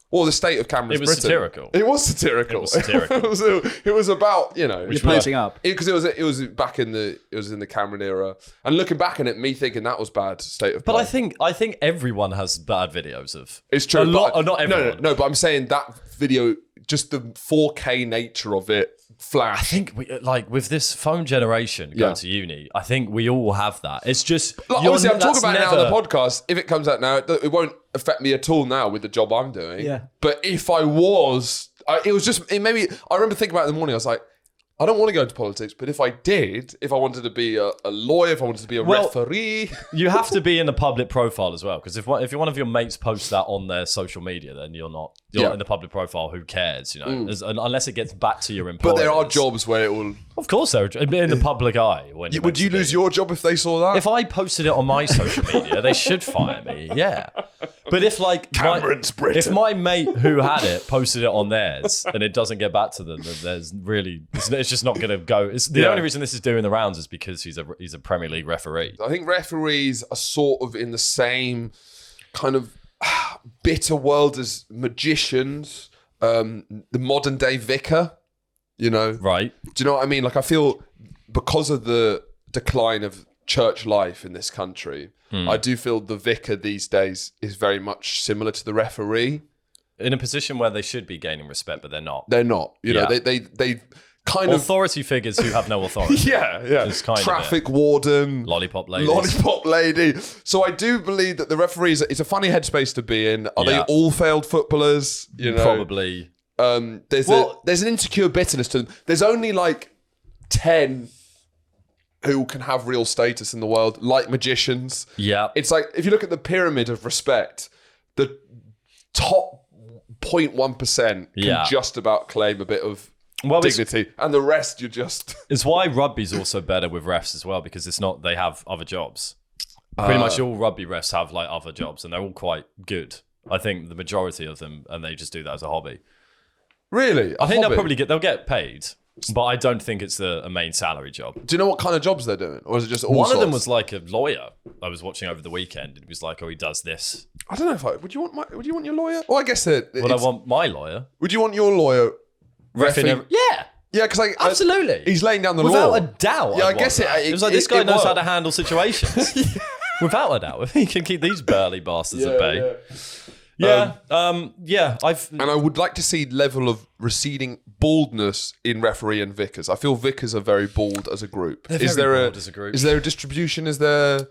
well, the state of Cameron's It was Britain. satirical. It was satirical. It was satirical. it was about, you know, You're posting up. because it was back in the Cameron era, and looking back on it, me thinking that was bad state of. But play. I think everyone has bad videos of. It's true. A lot, but- not everyone. No, but I'm saying that video, just the 4K nature of it, flash. I think like with this phone generation going Yeah. to uni, I think we all have that. It's just Like, obviously, I'm talking that's about it now on never- the podcast. If it comes out now, it won't affect me at all now with the job I'm doing. Yeah. But if I was, it was just, it made me, I remember thinking about it in the morning, I was like, I don't want to go into politics, but if I did, if I wanted to be a lawyer, if I wanted to be a Well, referee. You have to be in the public profile as well, because if one of your mates posts that on their social media, then you're not in the public profile. Who cares? You know, unless it gets back to your employer. But there are jobs where it will. Of course, there are in the public eye. When you're Would you meant to lose be. your job if they saw that? If I posted it on my social media, they should fire me. Yeah. But if like Cameron's Britain. if my mate who had it posted it on theirs and it doesn't get back to them, then there's really it's just not going to go. It's the Yeah. only reason this is doing the rounds is because he's a Premier League referee. I think referees are sort of in the same kind of bitter world as magicians, the modern day vicar, you know. Right. Do you know what I mean? Like, I feel because of the decline of church life in this country, I do feel the vicar these days is very much similar to the referee. in a position where they should be gaining respect, but they're not. They're not. You know, Yeah. they kind of Authority figures who have no authority. yeah. It's kind of Traffic warden, Lollipop ladies. lollipop lady. So I do believe that the referees. It's a funny headspace to be in. Are they Yeah. all failed footballers? You know, Probably. There's an insecure bitterness to them. There's only like 10 who can have real status in the world, like magicians. Yeah. It's like if you look at the pyramid of respect, the top 0.1% can just about claim a bit of dignity, and the rest you're just. It's why rugby's also better with refs as well, because it's not, they have other jobs. Pretty much all rugby refs have like other jobs, and they're all quite good. I think the majority of them, and they just do that as a hobby. Really? I think they'll get paid, but I don't think it's a main salary job. Do you know what kind of jobs they're doing, or is it just all One of them sorts? was like a lawyer I was watching over the weekend. It was like, oh, he does this. I don't know if would you want your lawyer? Well, I guess But I want my lawyer. Would you want your lawyer? Yeah, Yeah, because like absolutely. he's laying down the Without law. a doubt. Yeah, I'd I guess want that. it was like, this guy knows how to worked. handle situations. Without a doubt. If he can keep these burly bastards at bay. Yeah. And I would like to see level of receding baldness in referee and vicars. I feel vicars are very bald as a group. They're Is very there bald as a group. Is there a distribution? Is there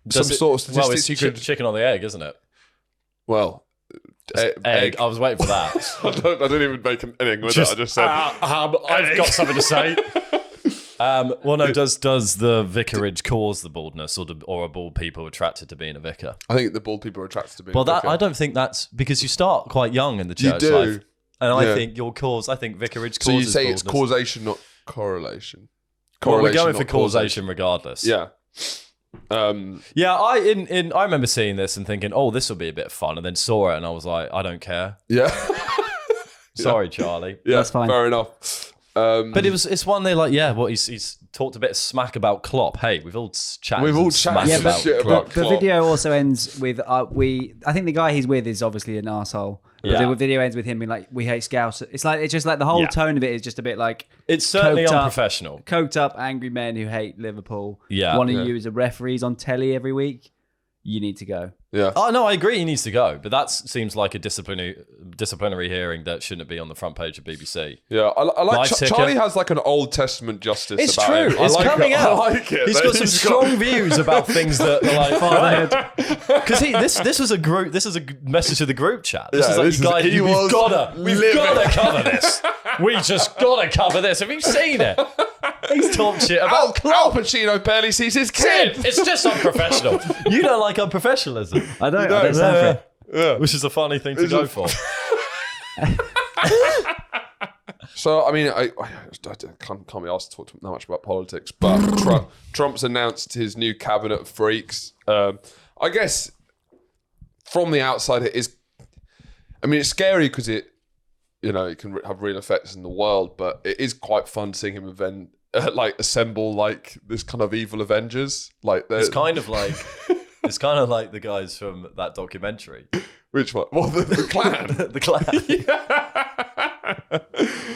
some sort of Well, statistics it's you could? chicken or the egg, isn't it? Well, Egg. I was waiting for that. I don't even make anything with it. I just said I've got something to say. Well, no. Does the vicarage cause the baldness, or are bald people attracted to being a vicar? I think the bald people are attracted to being. Well, vicar. I don't think that's because you start quite young in the church do. life, and I Yeah. think I think vicarage causes. So you say it's baldness. causation, not correlation. Well, we're Correlation, going for not causation regardless. Yeah. Yeah, I remember seeing this and thinking, oh, this will be a bit of fun, and then saw it and I was like, I don't care. Yeah. Sorry, Charlie. Yeah. That's fine. Fair enough. But it's one they like, yeah, well, he's talked a bit of smack about Klopp. Hey, we've all chatted. We've all smack chatted about shit Klopp. about The Klopp. video also ends with I think the guy he's with is obviously an arsehole. But Yeah. the video ends with him being like, "We hate Scouts." It's just like the whole Yeah. tone of it is just a bit like It's certainly coked up- unprofessional. coked up angry men who hate Liverpool. Yeah. One of Yeah. you is a referees on telly every week. You need to go. Yeah. Oh no, I agree. He needs to go, but that seems like a disciplinary hearing that shouldn't be on the front page of BBC. Yeah, I like Live ticket. Charlie has like an Old Testament justice It's about true. him. I It's like coming it. out. I like it. He's got some strong views about things that are like fatherhood. Because this was a group. This is a message to the group chat. This Yeah, is like, this you is- guys, he we've was gotta living. cover this. We just gotta cover this. Have you seen it? He's talked shit about Al Pacino barely sees his kid. It's just unprofessional. You don't like unprofessionally. I don't stand for it. Yeah. Which is a funny thing to go for. So, I mean, I can't be asked to talk that much about politics, but Trump's announced his new cabinet of freaks. I guess from the outside, it is. I mean, it's scary because it can have real effects in the world, but it is quite fun seeing him assemble like this kind of evil Avengers. Like It's kind of like the guys from that documentary. which one? Well, the clan. The clan.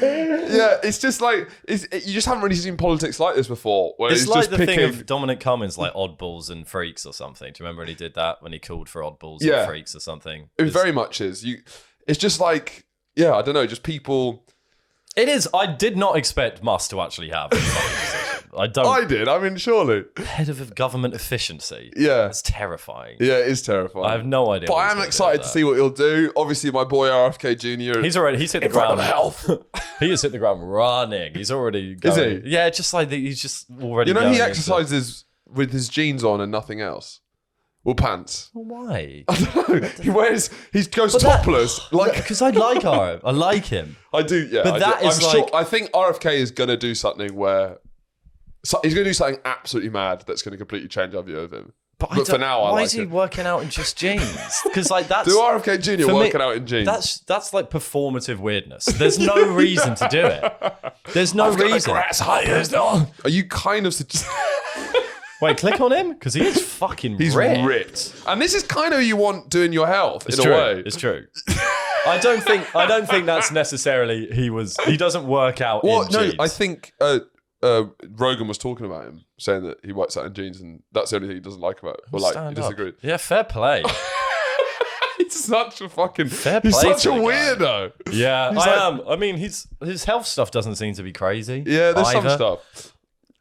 Yeah, it's just like you just haven't really seen politics like this before. Where It's like just the picking, thing of Dominic Cummings, like oddballs and freaks or something. Do you remember when he did that? When he called for oddballs Yeah. and freaks or something? It very much is. It's just like, yeah, I don't know, just people. It is. I did not expect Musk to actually have a fucking position. I don't. I did. I mean, surely. Head of government efficiency. Yeah. That's terrifying. Yeah, it is terrifying. I have no idea. But what I he's am gonna do excited with to that. see what he'll do. Obviously, my boy RFK Jr. He's hit the ground. He has hit the ground running. He's already going. Is he? Yeah, just like he's just already. You know, going he into- exercises with his jeans on and nothing else. Well, pants. Why? He goes topless. Because I like Aaron. I like him. I do, yeah. But that is I'm like- I think RFK is going to do something where. He's going to do something absolutely mad that's going to completely change our view of him. But for now, I why like is he it. working out in just jeans? Because like that's Do RFK Jr. for me, working out in jeans? That's like performative weirdness. There's no reason to do it. There's no reason. Are you kind of... Wait, click on him because he is fucking He's ripped. And this is kind of who you want doing your health, It's in true. a way. It's true. I don't think that's necessarily he doesn't work out Well, in no, jeans. I think Rogan was talking about him, saying that he works out in jeans and that's the only thing he doesn't like about it. Or like, he Stand up. disagreed. Yeah, fair play. He's such a fucking. Fair He's play such to a the guy. weirdo. Yeah, He's I am. I mean, his health stuff doesn't seem to be crazy. Yeah, there's some either. stuff.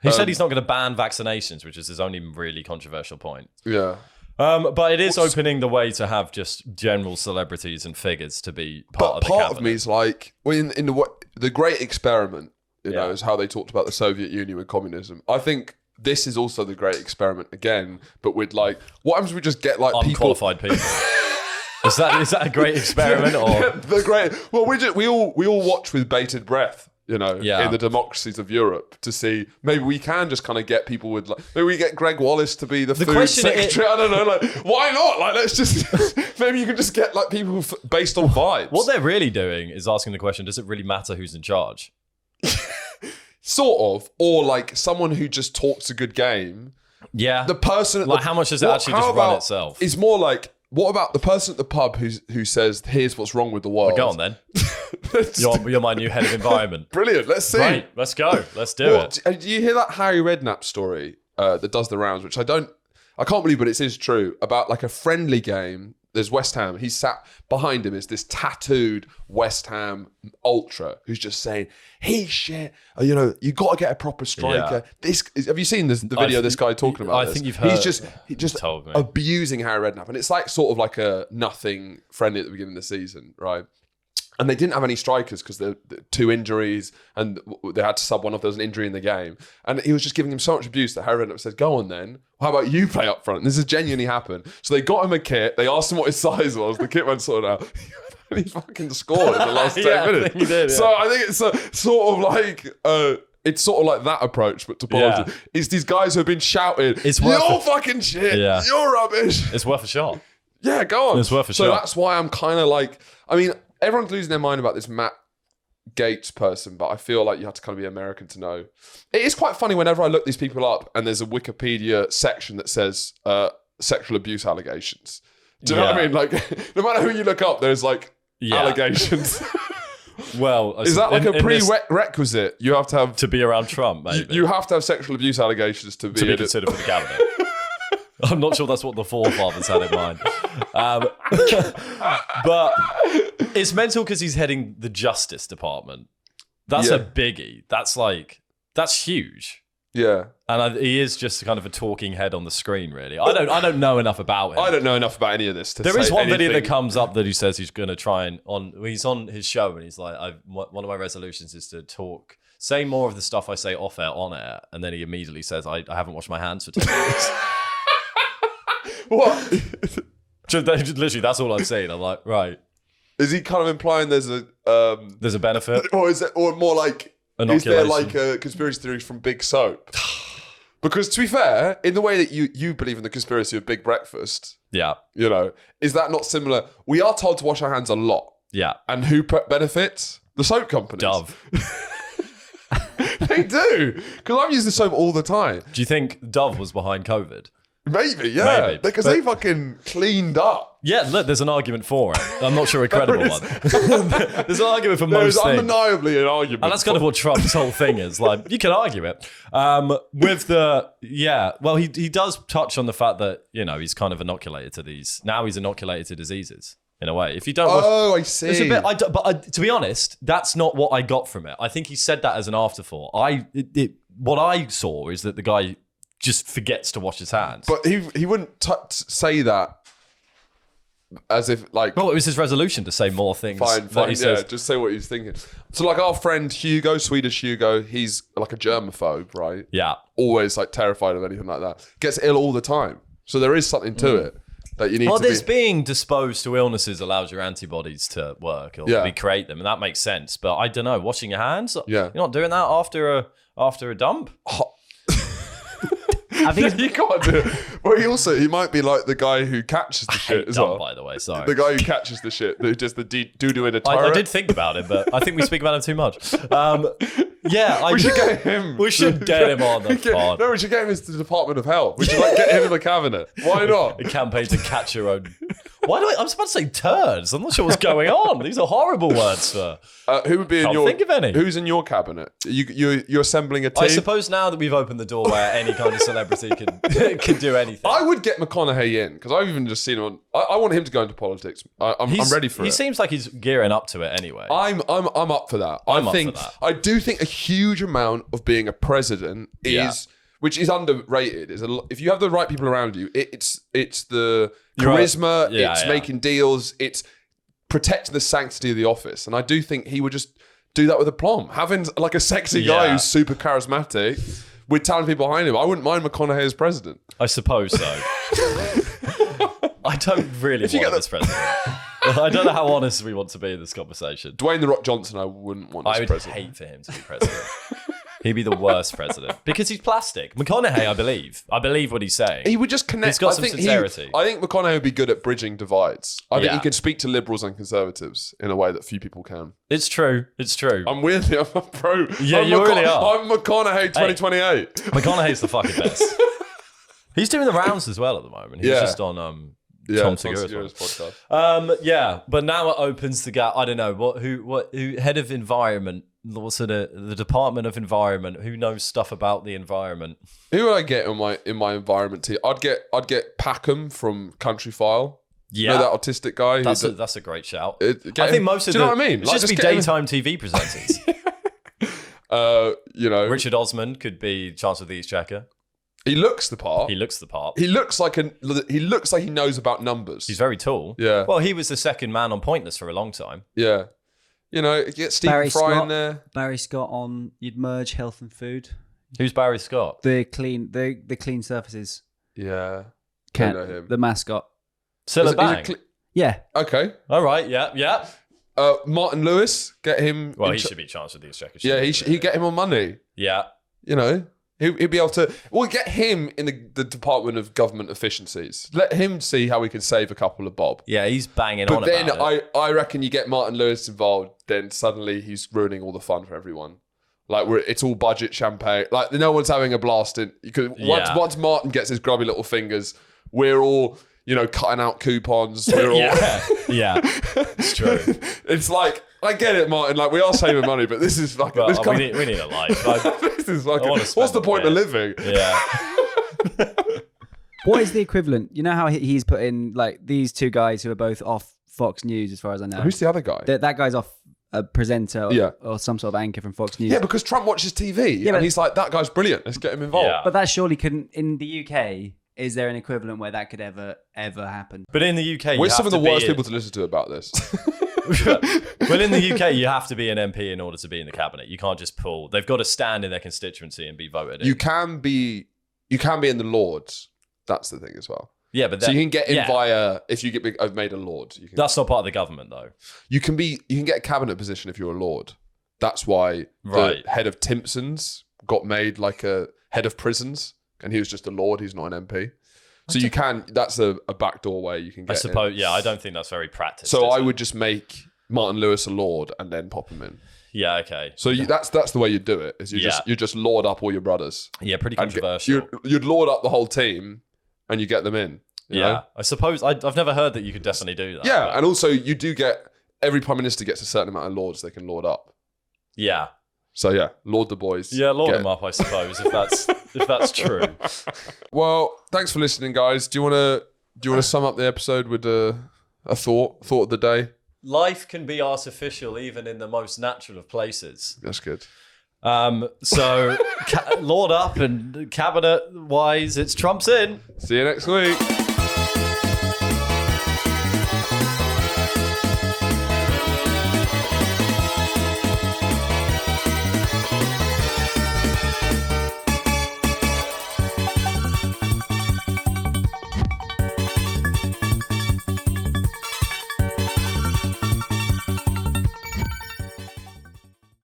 He said he's not going to ban vaccinations, which is his only really controversial point. Yeah. But it is opening the way to have just general celebrities and figures to be part of the Part cabinet. of me is like, well, in the great experiment, you know, is how they talked about the Soviet Union and communism. I think this is also the great experiment again, but with like, what happens if we just get like unqualified people. Is that a great experiment or the great? Well, we all watch with bated breath. You know, in the democracies of Europe, to see maybe we can just kind of get people with like maybe we get Greg Wallace to be the food question secretary. I don't know, like why not? Like let's just maybe you can just get like people based on vibes. what they're really doing is asking the question: does it really matter who's in charge? Sort of, or like someone who just talks a good game. Yeah, The person, at like the, how much does it actually just run itself? It's more like, what about the person at the pub who says, "Here's what's wrong with the world." Go on then. You're my new head of environment. Brilliant. Let's see. Right, let's go. Let's do it. Do you hear that Harry Redknapp story that does the rounds, which I can't believe, but it is true, about like a friendly game. There's West Ham. He's sat behind him is this tattooed West Ham ultra who's just saying, he's shit. You know, you got to get a proper striker. Yeah. Have you seen the video of this guy talking about I this? think you've heard. He just told me. abusing Harry Redknapp. And it's like sort of like a nothing friendly at the beginning of the season, right? And they didn't have any strikers because the 2 injuries and they had to sub one off. There was an injury in the game. And he was just giving him so much abuse that Harry Redknapp said, go on then. How about you play up front? And this has genuinely happened. So they got him a kit. They asked him what his size was. The kit man sorted out. And he fucking scored in the last 10 Yeah, I minutes. think he did, yeah. So I think it's sort of like that approach, but to politics. Yeah. It's these guys who have been shouting, It's worth you're it. fucking shit. Yeah. You're rubbish. It's worth a shot. Yeah, go on. It's worth a so shot. that's why I'm kind of like, I mean, everyone's losing their mind about this Matt Gates person, but I feel like you have to kind of be American to know. It is quite funny whenever I look these people up and there's a Wikipedia section that says sexual abuse allegations. Do you know what I mean? Like, no matter who you look up, there's like allegations. Well, Is that like in a this- prerequisite? You have to have to be around Trump, maybe. you have to have sexual abuse allegations to be considered for the cabinet. I'm not sure that's what the forefathers had in mind. But it's mental because he's heading the Justice Department. That's a biggie. That's huge. Yeah. And he is just kind of a talking head on the screen, really. I don't know enough about him. I don't know enough about any of this to There say is one video anything. that comes up that he says he's going to try and he's on his show and he's like, one of my resolutions is to say more of the stuff I say off air on air, and then he immediately says, I haven't washed my hands for 10 minutes. What? Literally, that's all I've seen. I'm like, right, Is he kind of implying there's a there's a benefit. or is it, or more like, is there Inoculation. like a conspiracy theories from Big Soap? Because to be fair, in the way that you believe in the conspiracy of Big Breakfast, Yeah, you know, is that not similar? We are told to wash our hands a lot, yeah. and who benefits? The soap companies. Dove. They do, because I've used the soap all the time. Do you think Dove was behind COVID? Maybe, yeah, Maybe. because they fucking cleaned up. Yeah, look, there's an argument for it. I'm not sure a credible one. There's an argument for There's most things. undeniably an argument. And that's kind of what Trump's whole thing is. Like, you can argue it. With the, well, he does touch on the fact that, you know, he's kind of inoculated to these. Now he's inoculated to diseases, in a way. If you don't Oh, I see. It's a bit, to be honest, that's not what I got from it. I think he said that as an afterthought. What I saw is that the guy just forgets to wash his hands. But he wouldn't say that as if like... Well, it was his resolution to say more things. Fine, that he yeah, says. just say what he's thinking. So like our friend Hugo, Swedish Hugo, he's like a germaphobe, right? Yeah. Always like terrified of anything like that. Gets ill all the time. So there is something to it that you need Well, to there's be... being disposed to illnesses allows your antibodies to work or recreate them, and that makes sense. But I don't know, washing your hands? Yeah. You're not doing that after a dump? I think You can't do it. Well, he might be like the guy who catches the shit as Dump, well. by the way, sorry. The guy who catches the shit, just the doo-doo in a turret. I did think about it, but I think we speak about it too much. Yeah, We should get him. We should get him on the pod. No, we should get him into the Department of Health. We should get him in the cabinet. Why not? A campaign to catch your own. I'm supposed to say turds. I'm not sure what's going on. These are horrible words for. Who would be in Can't your? think of any. Who's in your cabinet? You're assembling a team. I suppose now that we've opened the door where any kind of celebrity can do anything. I would get McConaughey in because I've even just seen him. I want him to go into politics. I'm ready for it. He seems like he's gearing up to it anyway. I'm up for that. I'm up for that. I do think a huge amount of being a president is, which is underrated. If you have the right people around you, it's the charisma. It's making deals. It's protecting the sanctity of the office. And I do think he would just do that with aplomb. Having like a sexy guy who's super charismatic with talented people behind him. I wouldn't mind McConaughey as president. I suppose so. I don't really want him as president. I don't know how honest we want to be in this conversation. Dwayne "The Rock" Johnson, I wouldn't want as president. I would hate for him to be president. He'd be the worst president because he's plastic. McConaughey, I believe what he's saying. He would just connect. He's got some sincerity. I think McConaughey would be good at bridging divides. I think he could speak to liberals and conservatives in a way that few people can. It's true. I'm weirdly, I'm a pro. Yeah, you really are. I'm McConaughey 2028. McConaughey's the fucking best. He's doing the rounds as well at the moment. He's just on Tom Segura's podcast. But now it opens the gap. I don't know who head of environment. What's the Department of Environment? Who knows stuff about the environment? Who would I get in my environment team? I'd get Packham from Country File. Yeah, you know that autistic guy. That's a great shout. I think most of do you know what I mean? Like, just be daytime TV presenters. Richard Osman could be Chancellor of the Exchequer. He looks the part. He looks like he knows about numbers. He's very tall. Yeah. Well, he was the second man on Pointless for a long time. Yeah. Get Stephen Fry in there. Barry Scott on. You'd merge health and food. Who's Barry Scott? The clean surfaces. Yeah. Can't know him. The mascot. Silla Bang. Yeah. Okay. All right. Yeah. Martin Lewis, get him. Well, he should be Chancellor of the Exchequer. Yeah, he get him on money. Yeah. He'd be able to. We'll get him in the Department of Government Efficiencies. Let him see how we can save a couple of bob. Yeah, he's banging on about it. But then I reckon you get Martin Lewis involved, then suddenly he's ruining all the fun for everyone. Like it's all budget champagne. Like no one's having a blast in. Once Martin gets his grubby little fingers, we're all cutting out coupons. We're all yeah, it's true. It's like I get it, Martin. Like we are saving money, but this is like we need a life. This is like what's the point of living? Yeah. What is the equivalent? You know how he's put in like these two guys who are both off Fox News, as far as I know. Who's the other guy? That guy's off a presenter or some sort of anchor from Fox News. Yeah, because Trump watches TV and he's like, that guy's brilliant. Let's get him involved. Yeah. But that surely couldn't in the UK. Is there an equivalent where that could ever happen? But in the UK, we're some of the worst people to listen to about this. Well, in the UK, you have to be an MP in order to be in the cabinet. You can't just pull. They've got to stand in their constituency and be voted in. You can be in the Lords. That's the thing as well. Yeah, but so you can get in via if you get made a Lord. That's not part of the government though. You can get a cabinet position if you're a Lord. That's why the head of Timpson's got made like a head of prisons, and he was just a Lord. He's not an MP. So you can. That's a backdoor way you can get. I suppose. in. Yeah, I don't think that's very practiced. So I would just make Martin Lewis a Lord and then pop him in. Yeah. Okay. So that's the way you do it. Is you just lord up all your brothers. Yeah, pretty controversial. You'd lord up the whole team, and you get them in. You know? I suppose I've never heard that you could definitely do that. Yeah, and also you do get every prime minister gets a certain amount of lords they can lord up. Yeah. So yeah, lord the boys. Yeah, lord them up, I suppose, if that's true. Well, thanks for listening, guys. Do you want to sum up the episode with a thought of the day? Life can be artificial even in the most natural of places. That's good. So lord up and cabinet wise, it's Trump's in. See you next week.